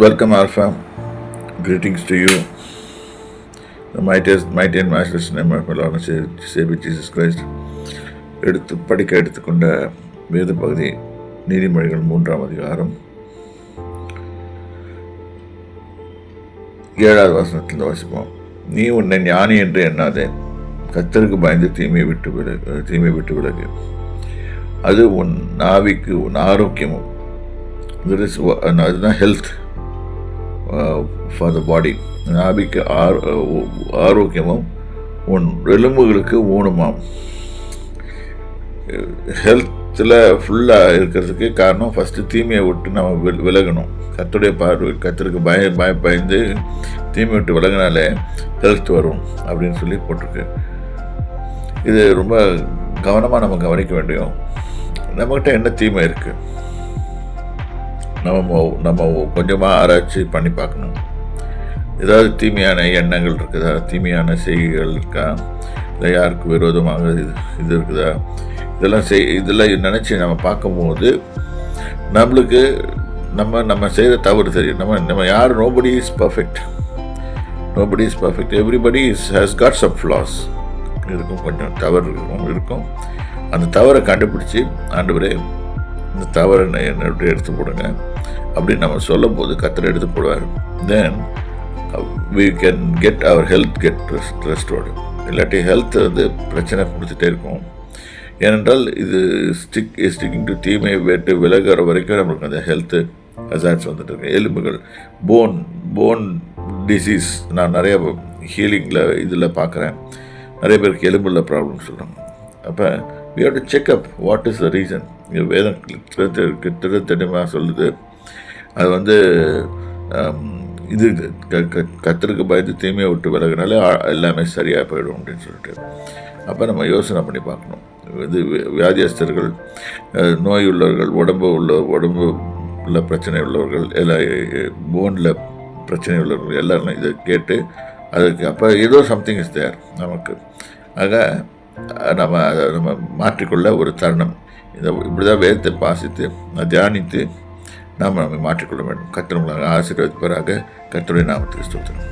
Welcome, Alpha. Greetings to you. The mighty and matchless name of our Lord and Savior Jesus Christ. எடுத்துக்கொண்ட வேத பகுதி நீதிமொழிகள் 3ஆம் அதிகாரம் 7வது வசனத்திலிருந்து வாசிப்போம். நீ உன்னை ஞானி என்று எண்ணாதே, கர்த்தருக்கு பயந்து தீமையை விட்டு விலகு. அது உன் நாவிக்கு உன் ஆரோக்கியமும், அதுதான் ஹெல்த் ஃபார் த பாடி. நாபிக்கு ஆரோக்கியமும் உன் எலும்புகளுக்கு ஊனமாம். ஹெல்த்தில் ஃபுல்லாக இருக்கிறதுக்கு காரணம் ஃபஸ்ட்டு தீமையை விட்டு நம்ம விலகணும். கர்த்தருடைய பார்வை, கர்த்தருக்கு பயந்து தீமையை விட்டு விலகினாலே ஹெல்த் வரும் அப்படின்னு சொல்லி போட்டிருக்கு. இது ரொம்ப கவனமாக நம்ம கவனிக்க வேண்டியும். நம்மகிட்ட என்ன தீமை இருக்குது, நம்ம கொஞ்சமாக ஆராய்ச்சி பண்ணி பார்க்கணும். ஏதாவது தீமையான எண்ணங்கள் இருக்குதா, தீமையான செய்கைகள் இருக்கா, இல்லை யாருக்கு விரோதமாக இது இருக்குதா, இதெல்லாம் நினச்சி நம்ம பார்க்கும்போது நம்மளுக்கு நம்ம செய்கிற தவறு தெரியும். நம்ம யார் nobody is perfect. Everybody has got some flaws இருக்கும், கொஞ்சம் தவறு இருக்கும். அந்த தவறை கண்டுபிடிச்சி ஆண்டவரே இந்த தவறை என்னோட எடுத்து போடுங்க அப்படின்னு நம்ம சொல்லும் போது கர்த்தர் எடுத்து போடுவார். தென் we can get our health restored. இல்லாட்டி ஹெல்த் பிரச்சனை கொடுத்துட்டே இருக்கும். ஏனென்றால் இது ஸ்டிக்கிங் டு தீமையை விட்டு விலகிற வரைக்கும் நம்மளுக்கு அந்த ஹெல்த்து ஹசார்ட்ஸ் வந்துட்டு இருக்கு. எலும்புகள், போன் டிசீஸ், நான் நிறைய ஹீலிங்கில் இதில் பார்க்குறேன். நிறைய பேருக்கு எலும்பில் ப்ராப்ளம் சொல்கிறாங்க. அப்போ we have to check up what is the reason. வேதம் திட்டமாக சொல்லுது. அது இது கர்த்தருக்கு பயந்து தீமையை விட்டு விலகினாலே எல்லாமே சரியாக போயிடும் அப்படின்னு சொல்லிட்டு, அப்போ நம்ம யோசனை பண்ணி பார்க்கணும். இது வியாதியஸ்தர்கள், நோய் உள்ளவர்கள், உடம்பு உள்ள பிரச்சனை உள்ளவர்கள், போனில் பிரச்சனை உள்ளவர்கள் எல்லாரும் இதை கேட்டு அதுக்கு அப்போ ஏதோ சம்திங் இஸ் தேர் நமக்கு. ஆக நம்ம மாற்றிக்கொள்ள ஒரு தருணம். இப்படி தான் வேதத்தை வாசித்து தியானித்து நாம் நம்மை மாற்றிக்கொள்ள வேண்டும். கர்த்தர் உங்களை ஆசீர்வதிப்பாராக. கர்த்தருடைய நாமத்துக்கு ஸ்தோத்திரம்.